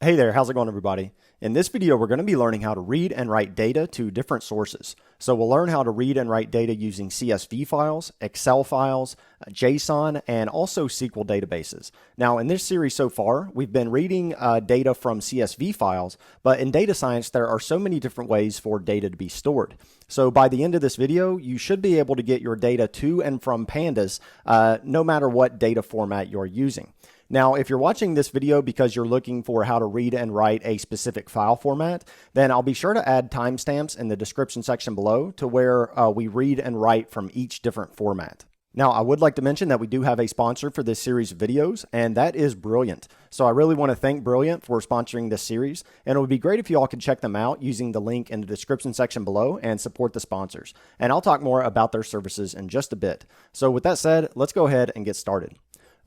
Hey there, how's it going everybody? In this video, we're going to be learning how to read and write data to different sources. So we'll learn how to read and write data using CSV files, Excel files, JSON, and also SQL databases. Now in this series so far, we've been reading data from CSV files, but in data science, there are so many different ways for data to be stored. So by the end of this video, you should be able to get your data to and from Pandas, no matter what data format you're using. Now, if you're watching this video because you're looking for how to read and write a specific file format, then I'll be sure to add timestamps in the description section below to where we read and write from each different format. Now, I would like to mention that we do have a sponsor for this series of videos, and that is Brilliant. So I really want to thank Brilliant for sponsoring this series, and it would be great if you all could check them out using the link in the description section below and support the sponsors. And I'll talk more about their services in just a bit. So with that said, let's go ahead and get started.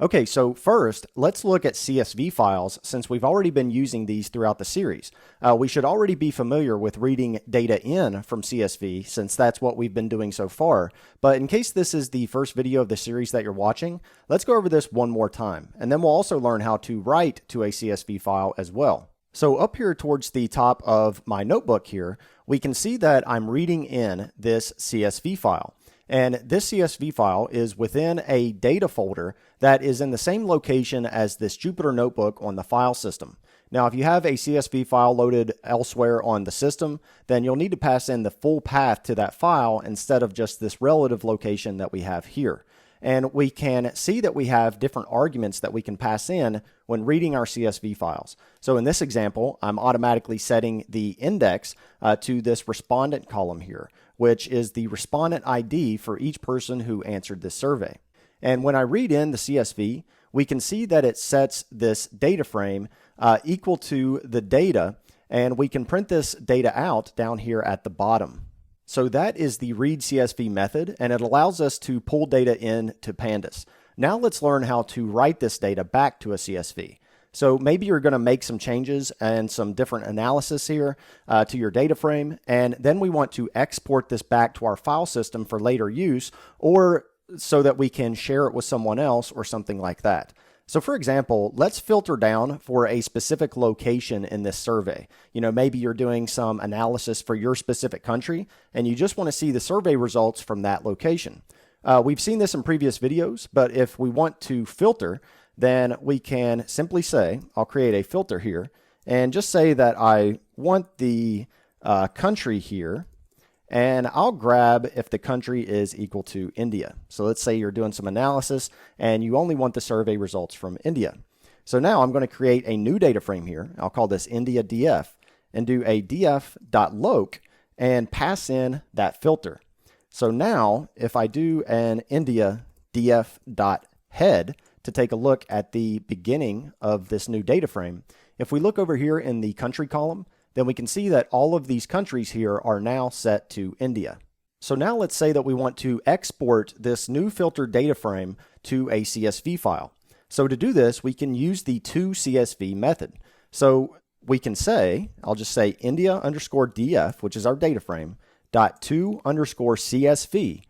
Okay, so first, let's look at CSV files since we've already been using these throughout the series. We should already be familiar with reading data in from CSV since that's what we've been doing so far. But in case this is the first video of the series that you're watching, let's go over this one more time. And then we'll also learn how to write to a CSV file as well. So up here towards the top of my notebook here, we can see that I'm reading in this CSV file. And this CSV file is within a data folder that is in the same location as this Jupyter notebook on the file system. Now, if you have a CSV file loaded elsewhere on the system, then you'll need to pass in the full path to that file instead of just this relative location that we have here. And we can see that we have different arguments that we can pass in when reading our CSV files. So in this example, I'm automatically setting the index to this respondent column here, which is the respondent ID for each person who answered this survey. And when I read in the CSV, we can see that it sets this data frame equal to the data, and we can print this data out down here at the bottom. So that is the read CSV method, and it allows us to pull data in to Pandas. Now let's learn how to write this data back to a CSV. So maybe you're going to make some changes and some different analysis here to your data frame, and then we want to export this back to our file system for later use, or so that we can share it with someone else or something like that. So for example, let's filter down for a specific location in this survey. You know, maybe you're doing some analysis for your specific country and you just want to see the survey results from that location. We've seen this in previous videos, but if we want to filter, then we can simply say, I'll create a filter here and just say that I want the country here, and I'll grab if the country is equal to India. So let's say you're doing some analysis and you only want the survey results from India. So now I'm going to create a new data frame here. I'll call this India DF and do a df.loc and pass in that filter. So now if I do an India df.head to take a look at the beginning of this new data frame, if we look over here in the country column, then we can see that all of these countries here are now set to India. So now let's say that we want to export this new filtered data frame to a CSV file. So to do this, we can use the toCSV method. So we can say, I'll just say India_df, which is our data frame, .to_CSV.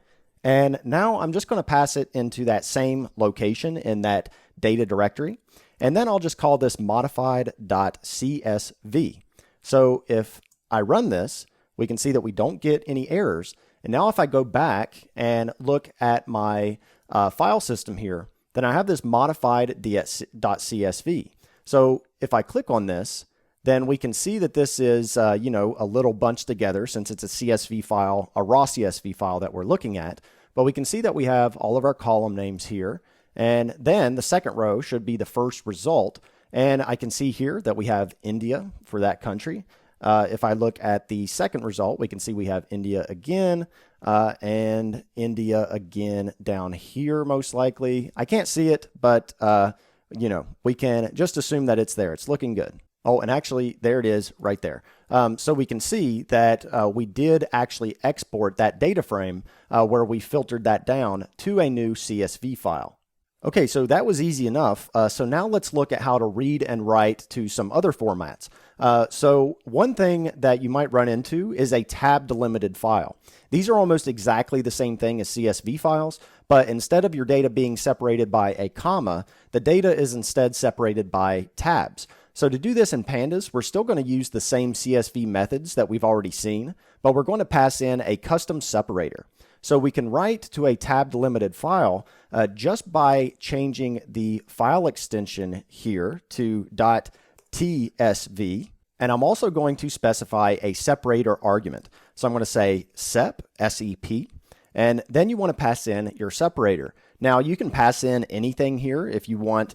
And now I'm just going to pass it into that same location in that data directory. And then I'll just call this modified.csv. So if I run this, we can see that we don't get any errors. And now if I go back and look at my file system here, then I have this modified.csv. So if I click on this, then we can see that this is, a little bunched together since it's a CSV file, a raw CSV file that we're looking at. But we can see that we have all of our column names here. And then the second row should be the first result. And I can see here that we have India for that country. If I look at the second result, we can see we have India again and India again down here, most likely. I can't see it, but, we can just assume that it's there. It's looking good. Oh, and actually, there it is right there. So we can see that we did actually export that data frame where we filtered that down to a new CSV file. Okay, so that was easy enough. So now let's look at how to read and write to some other formats. So one thing that you might run into is a tab delimited file. These are almost exactly the same thing as CSV files, but instead of your data being separated by a comma, the data is instead separated by tabs. So to do this in Pandas, we're still going to use the same CSV methods that we've already seen, but we're going to pass in a custom separator. So we can write to a tab delimited file just by changing the file extension here to .tsv. And I'm also going to specify a separator argument. So I'm going to say sep, S-E-P, and then you want to pass in your separator. Now you can pass in anything here if you want,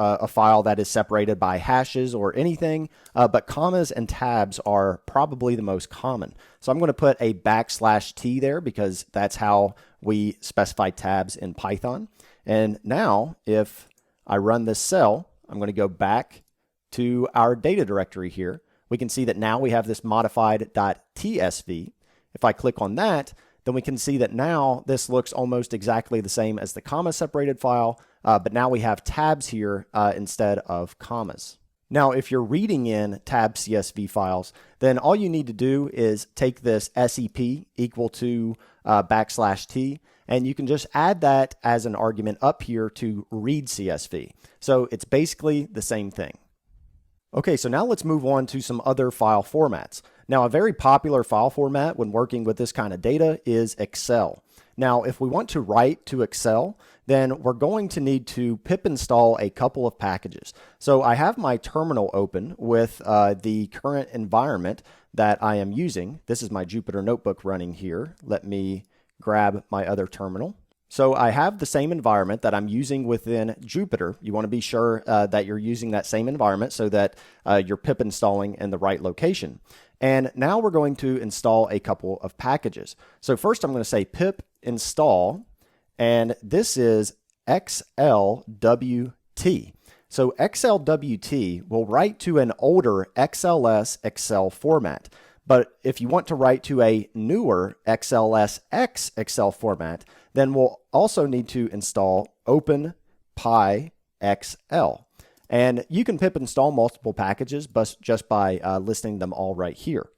a file that is separated by hashes or anything, but commas and tabs are probably the most common. So I'm going to put a \t there because that's how we specify tabs in Python. And now if I run this cell, I'm going to go back to our data directory here. We can see that now we have this modified .tsv. If I click on that, then we can see that now this looks almost exactly the same as the comma separated file, but now we have tabs here instead of commas. Now, if you're reading in tab CSV files, then all you need to do is take this SEP equal to \t, and you can just add that as an argument up here to read CSV. So it's basically the same thing. Okay, so now let's move on to some other file formats. Now, a very popular file format when working with this kind of data is Excel. Now, if we want to write to Excel, then we're going to need to pip install a couple of packages. So I have my terminal open with the current environment that I am using. This is my Jupyter Notebook running here. Let me grab my other terminal. So I have the same environment that I'm using within Jupyter. You want to be sure that you're using that same environment so that you're pip installing in the right location. And now we're going to install a couple of packages. So first I'm going to say pip install, and this is XLWT. So XLWT will write to an older XLS Excel format. But if you want to write to a newer XLSX Excel format, then we'll also need to install OpenPyXL. And you can pip install multiple packages just by listing them all right here.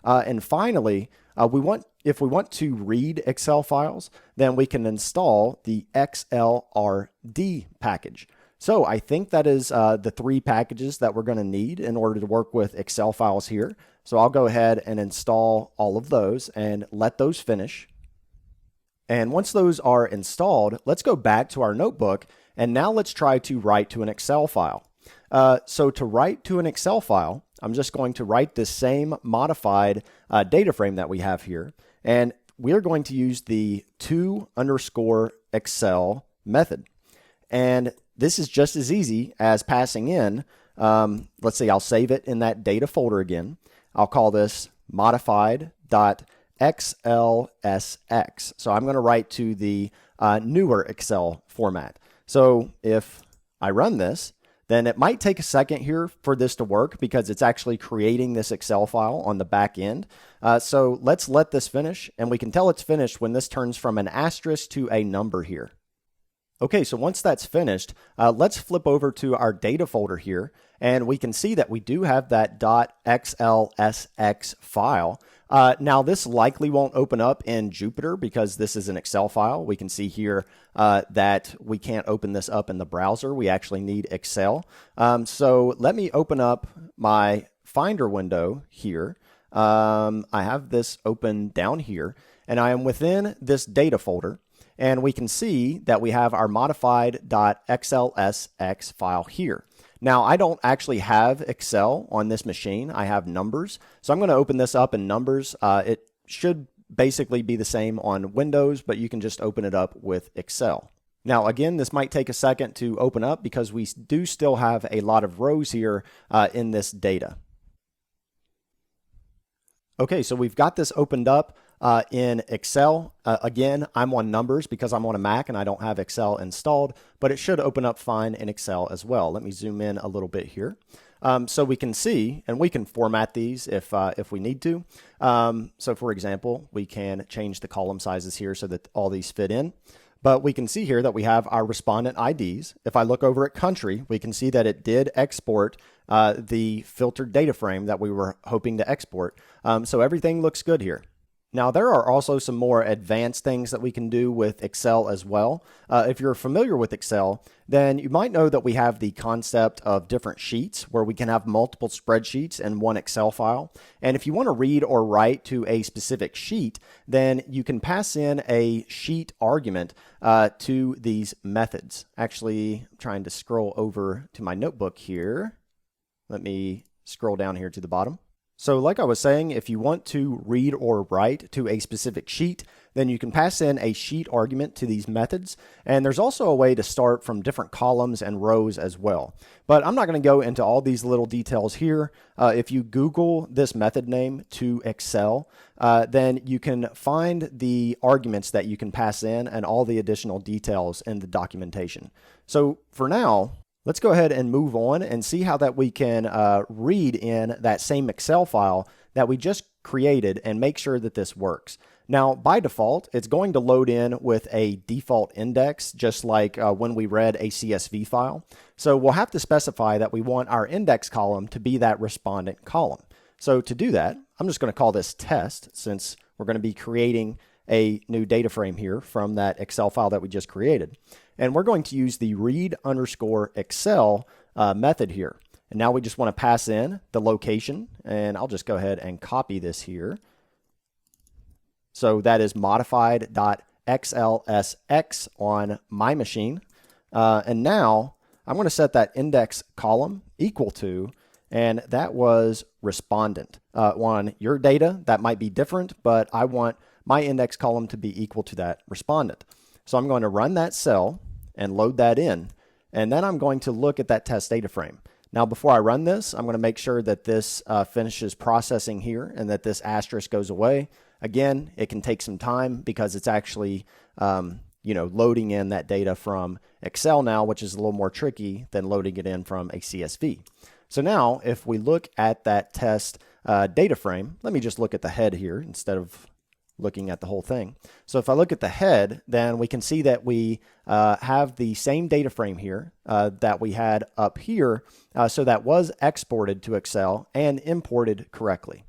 And finally, if we want to read Excel files, then we can install the XLRD package. So I think that is the three packages that we're going to need in order to work with Excel files here. So I'll go ahead and install all of those and let those finish. And once those are installed, let's go back to our notebook, and now let's try to write to an Excel file. So to write to an Excel file, I'm just going to write this same modified data frame that we have here, and we're going to use the to_Excel method. And this is just as easy as passing in, let's see, I'll save it in that data folder again. I'll call this modified.xlsx. So I'm going to write to the newer Excel format. So if I run this, then it might take a second here for this to work because it's actually creating this Excel file on the back end. So let's let this finish, and we can tell it's finished when this turns from an asterisk to a number here. Okay, so once that's finished, let's flip over to our data folder here, and we can see that we do have that .xlsx file. Now, this likely won't open up in Jupyter because this is an Excel file. We can see here that we can't open this up in the browser. We actually need Excel. So let me open up my Finder window here. I have this open down here, and I am within this data folder. And we can see that we have our modified.xlsx file here. Now, I don't actually have Excel on this machine. I have Numbers. So I'm going to open this up in Numbers. It should basically be the same on Windows, but you can just open it up with Excel. Now, again, this might take a second to open up because we do still have a lot of rows here in this data. Okay, so we've got this opened up in Excel. Again, I'm on Numbers because I'm on a Mac and I don't have Excel installed, but it should open up fine in Excel as well. Let me zoom in a little bit here. So we can see, and we can format these if we need to. So for example, we can change the column sizes here so that all these fit in. But we can see here that we have our respondent IDs. If I look over at country, we can see that it did export the filtered data frame that we were hoping to export. So everything looks good here. Now, there are also some more advanced things that we can do with Excel as well. If you're familiar with Excel, then you might know that we have the concept of different sheets where we can have multiple spreadsheets in one Excel file. And if you want to read or write to a specific sheet, then you can pass in a sheet argument to these methods. Actually, I'm trying to scroll over to my notebook here. Let me scroll down here to the bottom. So like I was saying, if you want to read or write to a specific sheet, then you can pass in a sheet argument to these methods. And there's also a way to start from different columns and rows as well. But I'm not going to go into all these little details here. If you Google this method name to Excel, then you can find the arguments that you can pass in and all the additional details in the documentation. So for now, let's go ahead and move on and see how that we can read in that same Excel file that we just created and make sure that this works. Now, by default, it's going to load in with a default index, just like when we read a CSV file. So we'll have to specify that we want our index column to be that respondent column. So to do that, I'm just going to call this test, since we're going to be creating a new data frame here from that Excel file that we just created. And we're going to use the read_Excel method here. And now we just want to pass in the location, and I'll just go ahead and copy this here. So that is modified.xlsx on my machine. And now I'm going to set that index column equal to, and that was respondent. On your data, that might be different, but I want my index column to be equal to that respondent. So I'm going to run that cell and load that in, and then I'm going to look at that test data frame. Now, before I run this, I'm going to make sure that this finishes processing here and that this asterisk goes away. Again, it can take some time because it's actually loading in that data from Excel now, which is a little more tricky than loading it in from a CSV. So now, if we look at that test data frame, let me just look at the head here instead of looking at the whole thing. So if I look at the head, then we can see that we have the same data frame here that we had up here. So that was exported to Excel and imported correctly.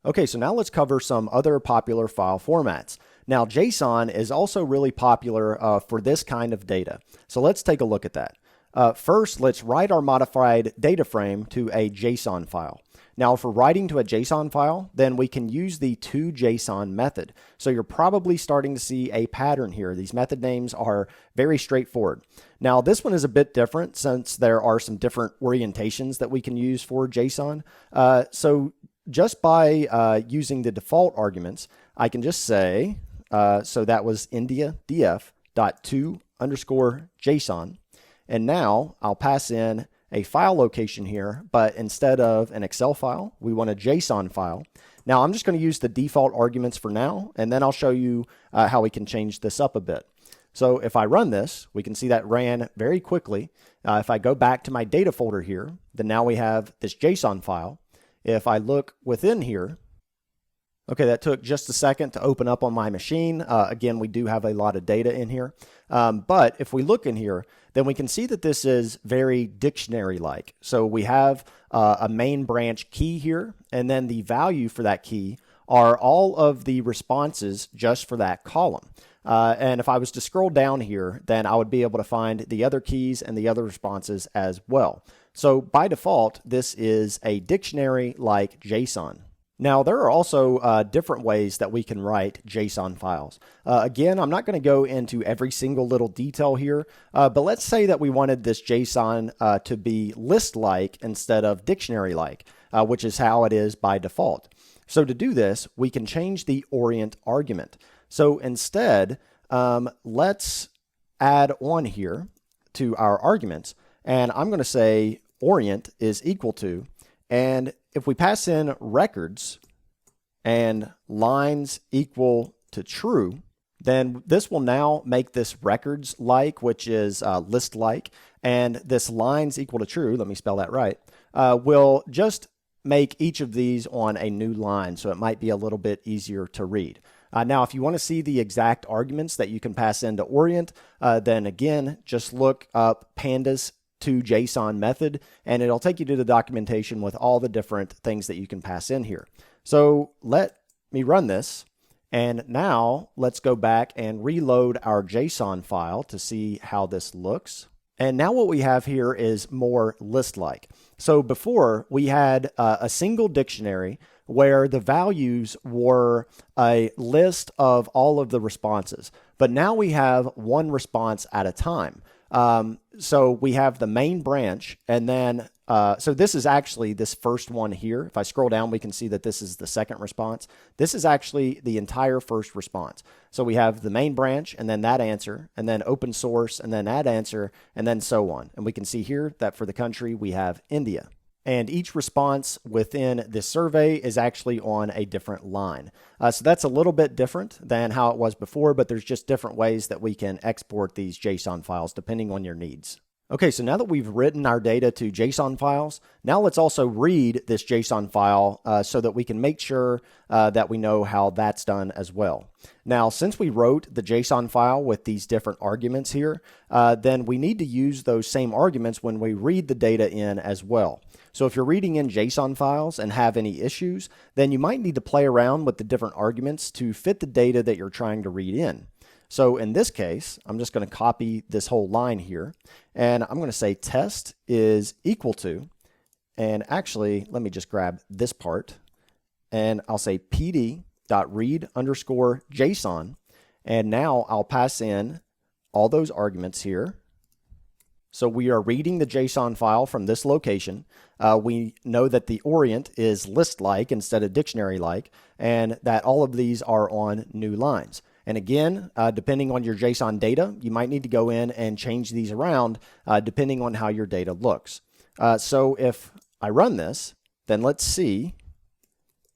Okay, so now let's cover some other popular file formats. Now, JSON is also really popular for this kind of data. So let's take a look at that. First, let's write our modified data frame to a JSON file. Now, if we're writing to a JSON file, then we can use the toJSON method. So you're probably starting to see a pattern here. These method names are very straightforward. Now, this one is a bit different since there are some different orientations that we can use for JSON. So just by using the default arguments, I can just say, so that was India df.to_JSON. And now I'll pass in a file location here, but instead of an Excel file, we want a JSON file. Now I'm just going to use the default arguments for now, and then I'll show you how we can change this up a bit. So if I run this, we can see that ran very quickly. If I go back to my data folder here, then now we have this JSON file. If I look within here, okay, that took just a second to open up on my machine. Again, we do have a lot of data in here. But if we look in here, then we can see that this is very dictionary-like. So we have a main branch key here, and then the value for that key are all of the responses just for that column. And if I was to scroll down here, then I would be able to find the other keys and the other responses as well. So by default, this is a dictionary-like JSON. Now, there are also different ways that we can write JSON files. Again, I'm not going to go into every single little detail here, but let's say that we wanted this JSON to be list-like instead of dictionary-like, which is how it is by default. So to do this, we can change the orient argument. So instead, let's add on here to our arguments, and I'm going to say orient is equal to, and if we pass in records and lines equal to true, then this will now make this records-like, which is list-like, and this lines equal to true, let me spell that right, will just make each of these on a new line, so it might be a little bit easier to read. Now, if you want to see the exact arguments that you can pass into orient, then again, just look up Pandas toJSON method, and it'll take you to the documentation with all the different things that you can pass in here. So let me run this, And now let's go back and reload our JSON file to see how this looks. And now what we have here is more list-like. So before we had a single dictionary where the values were a list of all of the responses, but now we have one response at a time. So we have the main branch, and then so this is actually this first one here. If I scroll down, we can see that this is the second response. This is actually the entire first response. So we have the main branch, and then that answer, and then open source, and then that answer, and then so on. And we can see here that for the country, we have India. And each response within this survey is actually on a different line. So that's a little bit different than how it was before, but there's just different ways that we can export these JSON files depending on your needs. Okay, so now that we've written our data to JSON files, now let's also read this JSON file so that we can make sure that we know how that's done as well. Now, since we wrote the JSON file with these different arguments here, then we need to use those same arguments when we read the data in as well. So if you're reading in JSON files and have any issues, then you might need to play around with the different arguments to fit the data that you're trying to read in. So in this case, I'm just going to copy this whole line here, and I'm going to say test is equal to, and actually, let me just grab this part, and I'll say pd.read_JSON, and now I'll pass in all those arguments here. So we are reading the JSON file from this location. We know that the orient is list-like instead of dictionary-like, and that all of these are on new lines. And again, depending on your JSON data, you might need to go in and change these around depending on how your data looks. So if I run this, then let's see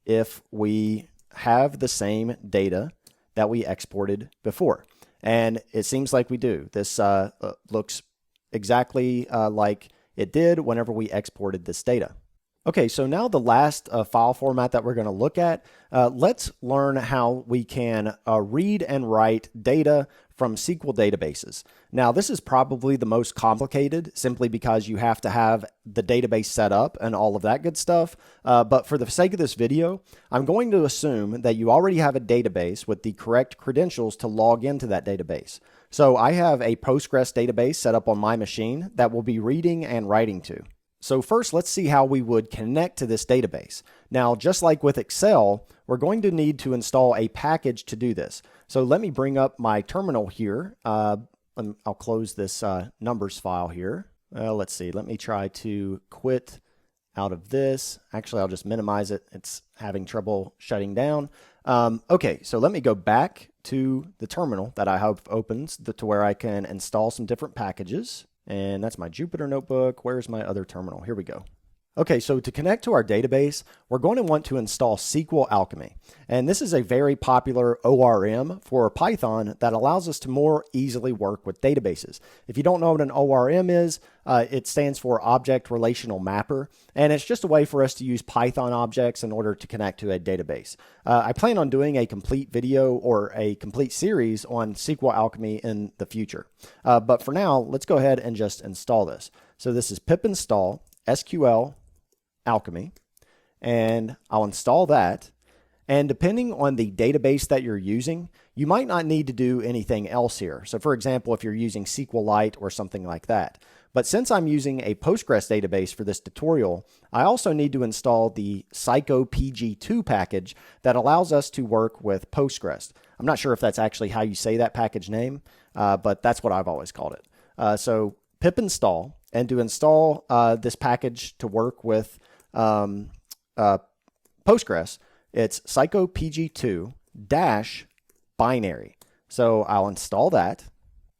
if we have the same data that we exported before. And it seems like we do. This looks exactly like it did whenever we exported this data. Okay, so now the last file format that we're going to look at, let's learn how we can read and write data from SQL databases. Now, this is probably the most complicated simply because you have to have the database set up and all of that good stuff. But for the sake of this video, I'm going to assume that you already have a database with the correct credentials to log into that database. So I have a Postgres database set up on my machine that we'll be reading and writing to. So first, let's see how we would connect to this database. Now, just like with Excel, we're going to need to install a package to do this. So let me bring up my terminal here. I'll close this numbers file here. Let's see. Let me try to quit out of this. Actually, I'll just minimize it. It's having trouble shutting down. Okay, so let me go back to the terminal that I hope opens to where I can install some different packages. And that's my Jupyter notebook. Where's my other terminal? Here we go. Okay, so to connect to our database, we're going to want to install SQL Alchemy. And this is a very popular ORM for Python that allows us to more easily work with databases. If you don't know what an ORM is, it stands for Object Relational Mapper. And it's just a way for us to use Python objects in order to connect to a database. I plan on doing a complete video or a complete series on SQL Alchemy in the future. But for now, let's go ahead and just install this. So this is pip install SQL Alchemy, and I'll install that. And depending on the database that you're using, you might not need to do anything else here. So for example, if you're using SQLite or something like that. But since I'm using a Postgres database for this tutorial, I also need to install the psychopg2 package that allows us to work with Postgres. I'm not sure if that's actually how you say that package name, but that's what I've always called it. So pip install, and to install this package to work with Postgres, it's psychopg2-binary. So I'll install that.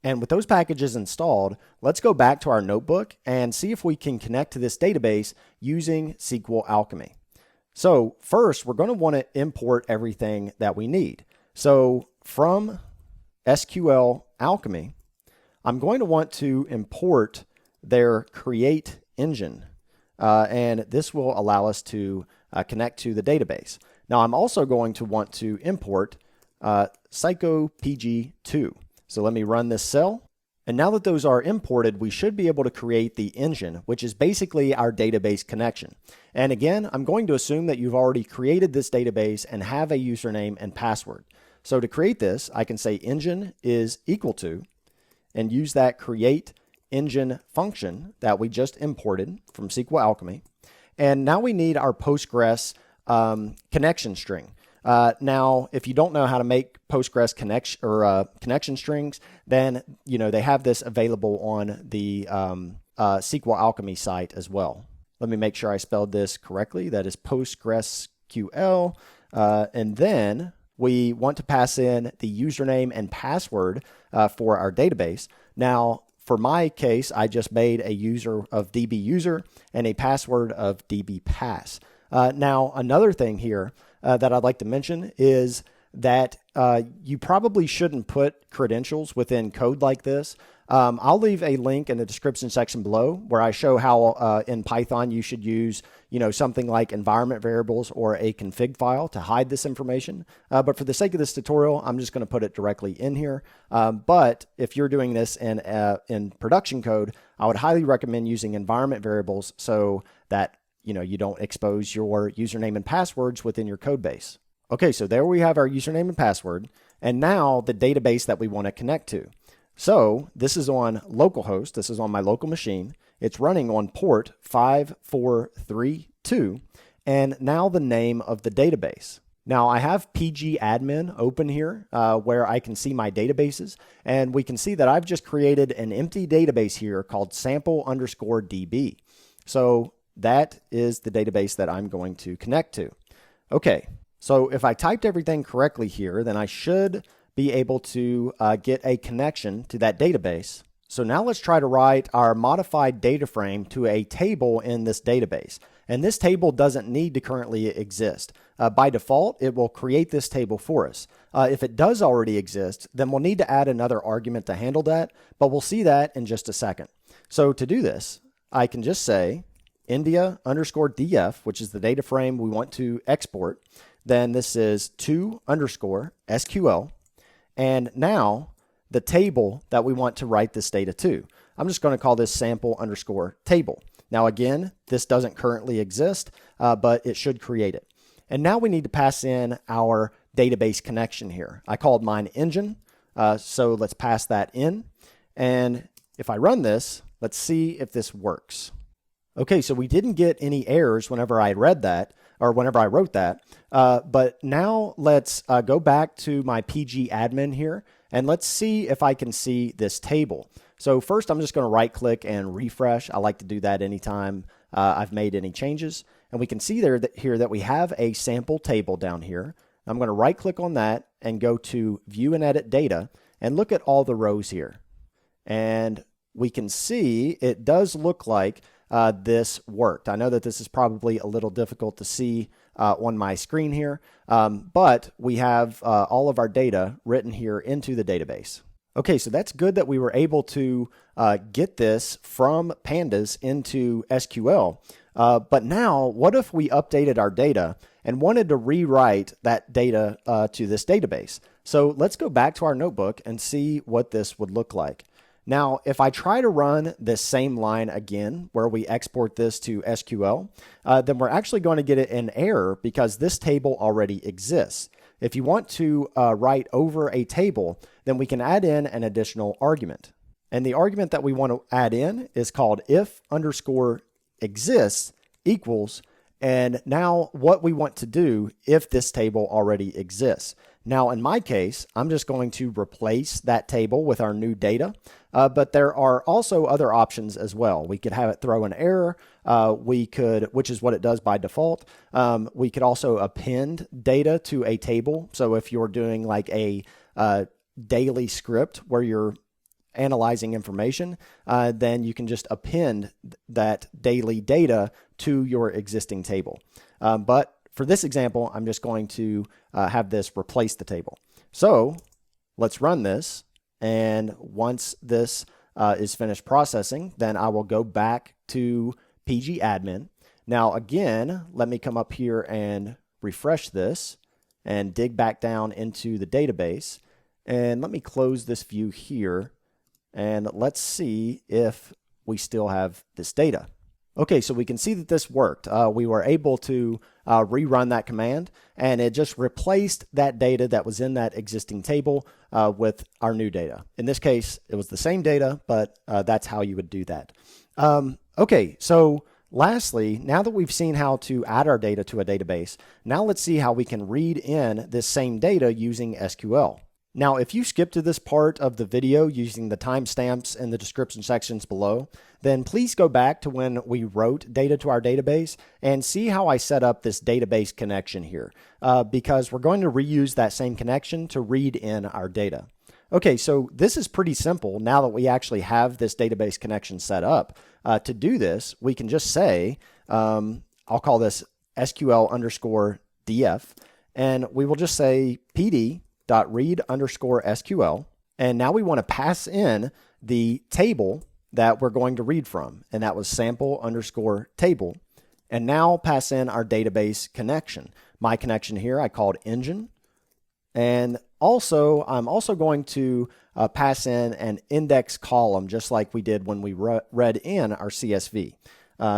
And with those packages installed, let's go back to our notebook and see if we can connect to this database using SQL Alchemy. So first, we're going to want to import everything that we need. So from SQL Alchemy, I'm going to want to import their create engine. And this will allow us to connect to the database. Now, I'm also going to want to import psychopg2. So let me run this cell. And now that those are imported, we should be able to create the engine, which is basically our database connection. And again, I'm going to assume that you've already created this database and have a username and password. So to create this, I can say engine is equal to, and use that create engine function that we just imported from SQL Alchemy. And now we need our Postgres connection string. Now, if you don't know how to make Postgres connection strings, then they have this available on the SQL Alchemy site as well. Let me make sure I spelled this correctly. That is PostgreSQL, and then we want to pass in the username and password for our database. Now, for my case, I just made a user of dbuser and a password of dbpass. Now, another thing here that I'd like to mention is that you probably shouldn't put credentials within code like this. I'll leave a link in the description section below where I show how in Python you should use something like environment variables or a config file to hide this information. But for the sake of this tutorial, I'm just going to put it directly in here. But if you're doing this in production code, I would highly recommend using environment variables so that you don't expose your username and passwords within your code base. Okay, so there we have our username and password, and now the database that we want to connect to. So this is on localhost. This is on my local machine. It's running on port 5432, and now the name of the database. Now I have pgadmin open here where I can see my databases, and we can see that I've just created an empty database here called sample_db. So that is the database that I'm going to connect to. Okay, so if I typed everything correctly here, then I should be able to get a connection to that database. So now let's try to write our modified data frame to a table in this database. And this table doesn't need to currently exist. By default, it will create this table for us. If it does already exist, then we'll need to add another argument to handle that, but we'll see that in just a second. So to do this, I can just say India_df, which is the data frame we want to export. Then this is to_SQL. And now the table that we want to write this data to. I'm just going to call this sample_table. Now again, this doesn't currently exist, but it should create it. And now we need to pass in our database connection here. I called mine engine, so let's pass that in. And if I run this, let's see if this works. Okay, so we didn't get any errors whenever I read that, or whenever I wrote that. But now let's go back to my pgadmin here, and let's see if I can see this table. So first, I'm just going to right click and refresh. I like to do that anytime I've made any changes. And we can see here that we have a sample table down here. I'm going to right click on that and go to view and edit data and look at all the rows here. And we can see it does look like this worked. I know that this is probably a little difficult to see on my screen here, but we have all of our data written here into the database. Okay, so that's good that we were able to get this from Pandas into SQL. But now, what if we updated our data and wanted to rewrite that data to this database? So let's go back to our notebook and see what this would look like. Now, if I try to run this same line again, where we export this to SQL, then we're actually going to get an error because this table already exists. If you want to write over a table, then we can add in an additional argument. And the argument that we want to add in is called if_exists equals, and now what we want to do if this table already exists. Now, in my case, I'm just going to replace that table with our new data, but there are also other options as well. We could have it throw an error, which is what it does by default. We could also append data to a table. So if you're doing like a daily script where you're analyzing information, then you can just append that daily data to your existing table. But for this example, I'm just going to have this replace the table. So let's run this. And once this is finished processing, then I will go back to pgadmin. Now, again, let me come up here and refresh this and dig back down into the database. And let me close this view here. And let's see if we still have this data. Okay, so we can see that this worked. We were able to rerun that command, and it just replaced that data that was in that existing table with our new data. In this case, it was the same data, but that's how you would do that. Okay, so lastly, now that we've seen how to add our data to a database, now let's see how we can read in this same data using SQL. Now, if you skip to this part of the video using the timestamps in the description sections below, then please go back to when we wrote data to our database and see how I set up this database connection here, because we're going to reuse that same connection to read in our data. Okay, so this is pretty simple now that we actually have this database connection set up. To do this, we can just say, I'll call this SQL_df, and we will just say pd.read_SQL. And now we want to pass in the table that we're going to read from, and that was sample_table. And now pass in our database connection. My connection here I called engine. And also, I'm also going to pass in an index column, just like we did when we read in our CSV.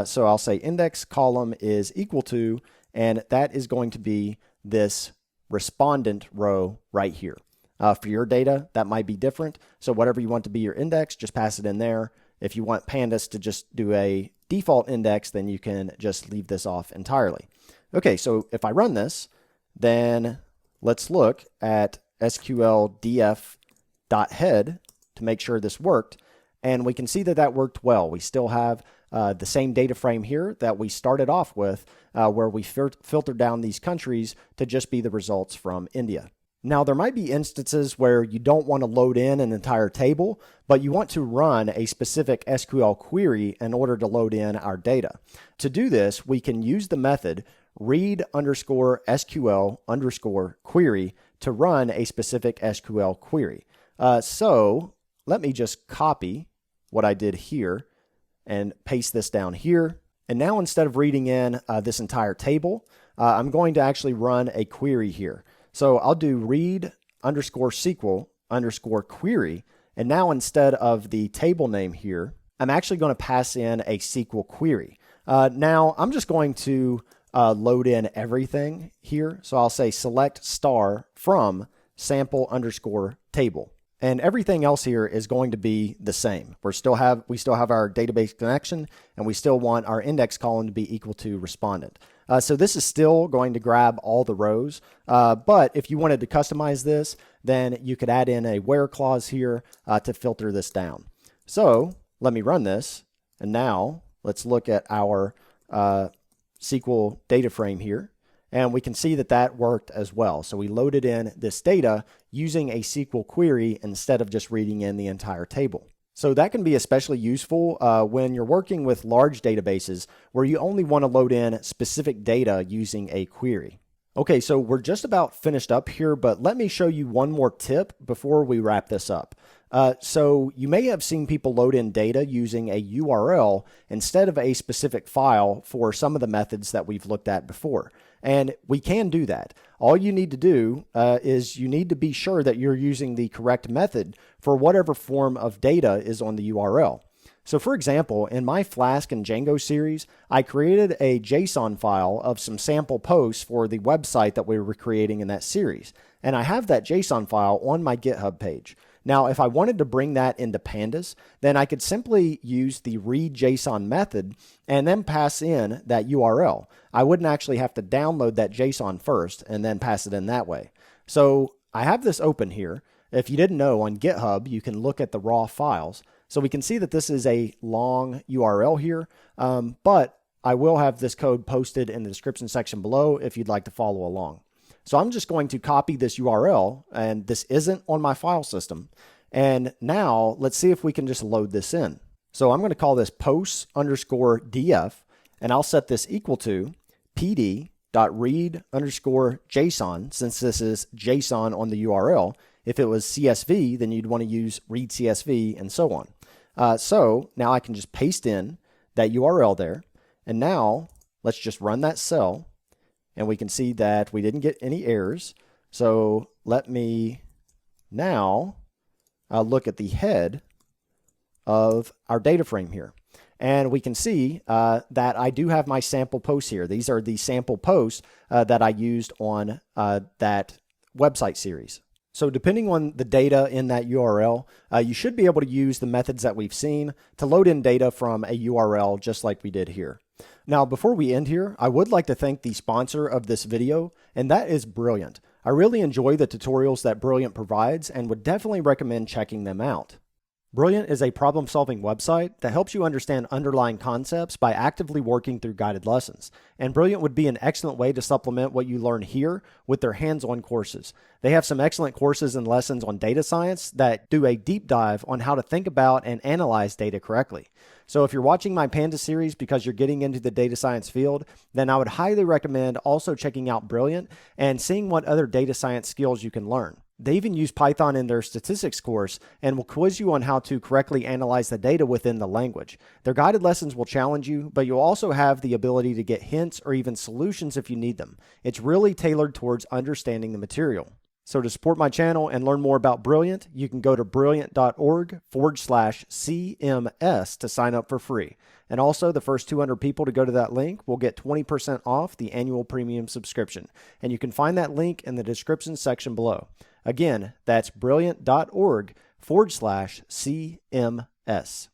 So I'll say index column is equal to, and that is going to be this respondent row right here. For your data, that might be different. So whatever you want to be your index, just pass it in there. If you want Pandas to just do a default index, then you can just leave this off entirely. Okay, so if I run this, then let's look at SQL_df.head to make sure this worked. And we can see that that worked well. We still have the same data frame here that we started off with, where we filtered down these countries to just be the results from India. Now, there might be instances where you don't want to load in an entire table, but you want to run a specific SQL query in order to load in our data. To do this, we can use the method read_SQL_query to run a specific SQL query. So let me just copy what I did here and paste this down here. And now instead of reading in this entire table, I'm going to actually run a query here. So I'll do read_SQL_query. And now instead of the table name here, I'm actually going to pass in a SQL query. Now I'm just going to load in everything here. So I'll say select star from sample_table. And everything else here is going to be the same. We still have our database connection, and we still want our index column to be equal to respondent. So this is still going to grab all the rows, but if you wanted to customize this, then you could add in a where clause here to filter this down. So let me run this, and now let's look at our SQL data frame here. And we can see that that worked as well. So we loaded in this data using a SQL query instead of just reading in the entire table. So that can be especially useful when you're working with large databases where you only want to load in specific data using a query. Okay, so we're just about finished up here, but let me show you one more tip before we wrap this up. So you may have seen people load in data using a URL instead of a specific file for some of the methods that we've looked at before. And we can do that. All you need to do is you need to be sure that you're using the correct method for whatever form of data is on the URL. So for example, in my Flask and Django series, I created a JSON file of some sample posts for the website that we were creating in that series. And I have that JSON file on my GitHub page. Now, if I wanted to bring that into Pandas, then I could simply use the read_JSON method and then pass in that URL. I wouldn't actually have to download that JSON first and then pass it in that way. So I have this open here. If you didn't know, on GitHub, you can look at the raw files. So we can see that this is a long URL here, but I will have this code posted in the description section below if you'd like to follow along. So I'm just going to copy this URL, and this isn't on my file system. And now let's see if we can just load this in. So I'm going to call this posts_df, and I'll set this equal to pd.read_JSON, since this is JSON on the URL. If it was CSV, then you'd want to use read CSV and so on. So now I can just paste in that URL there. And now let's just run that cell. And we can see that we didn't get any errors. So let me now look at the head of our data frame here. And we can see that I do have my sample posts here. These are the sample posts that I used on that website series. So depending on the data in that URL, you should be able to use the methods that we've seen to load in data from a URL just like we did here. Now, before we end here, I would like to thank the sponsor of this video, and that is Brilliant. I really enjoy the tutorials that Brilliant provides and would definitely recommend checking them out. Brilliant is a problem-solving website that helps you understand underlying concepts by actively working through guided lessons. And Brilliant would be an excellent way to supplement what you learn here with their hands-on courses. They have some excellent courses and lessons on data science that do a deep dive on how to think about and analyze data correctly. So if you're watching my Pandas series because you're getting into the data science field, then I would highly recommend also checking out Brilliant and seeing what other data science skills you can learn. They even use Python in their statistics course and will quiz you on how to correctly analyze the data within the language. Their guided lessons will challenge you, but you'll also have the ability to get hints or even solutions if you need them. It's really tailored towards understanding the material. So to support my channel and learn more about Brilliant, you can go to brilliant.org/CMS to sign up for free. And also, the first 200 people to go to that link will get 20% off the annual premium subscription. And you can find that link in the description section below. Again, that's brilliant.org/CMS.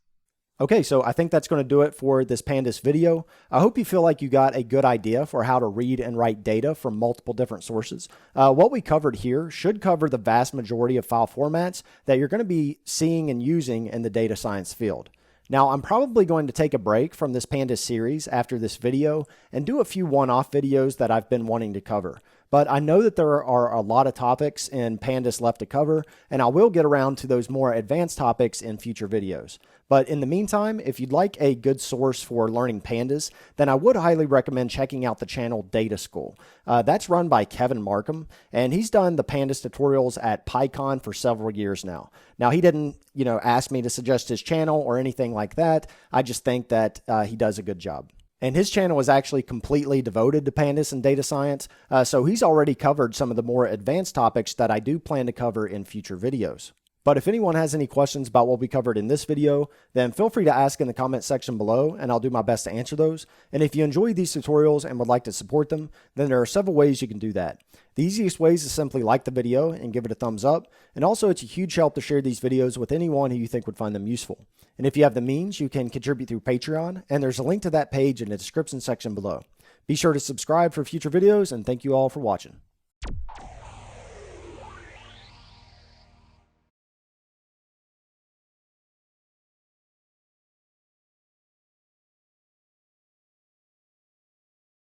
Okay, so I think that's going to do it for this Pandas video. I hope you feel like you got a good idea for how to read and write data from multiple different sources. What we covered here should cover the vast majority of file formats that you're going to be seeing and using in the data science field. Now, I'm probably going to take a break from this Pandas series after this video and do a few one-off videos that I've been wanting to cover. But I know that there are a lot of topics in Pandas left to cover, and I will get around to those more advanced topics in future videos. But in the meantime, if you'd like a good source for learning Pandas, then I would highly recommend checking out the channel Data School. That's run by Kevin Markham, and he's done the Pandas tutorials at PyCon for several years now. Now, he didn't, ask me to suggest his channel or anything like that. I just think that he does a good job. And his channel is actually completely devoted to Pandas and data science, so he's already covered some of the more advanced topics that I do plan to cover in future videos. But if anyone has any questions about what we covered in this video, then feel free to ask in the comment section below, and I'll do my best to answer those. And if you enjoy these tutorials and would like to support them, then there are several ways you can do that. The easiest way is to simply like the video and give it a thumbs up, and also it's a huge help to share these videos with anyone who you think would find them useful. And if you have the means, you can contribute through Patreon, and there's a link to that page in the description section below. Be sure to subscribe for future videos, and thank you all for watching.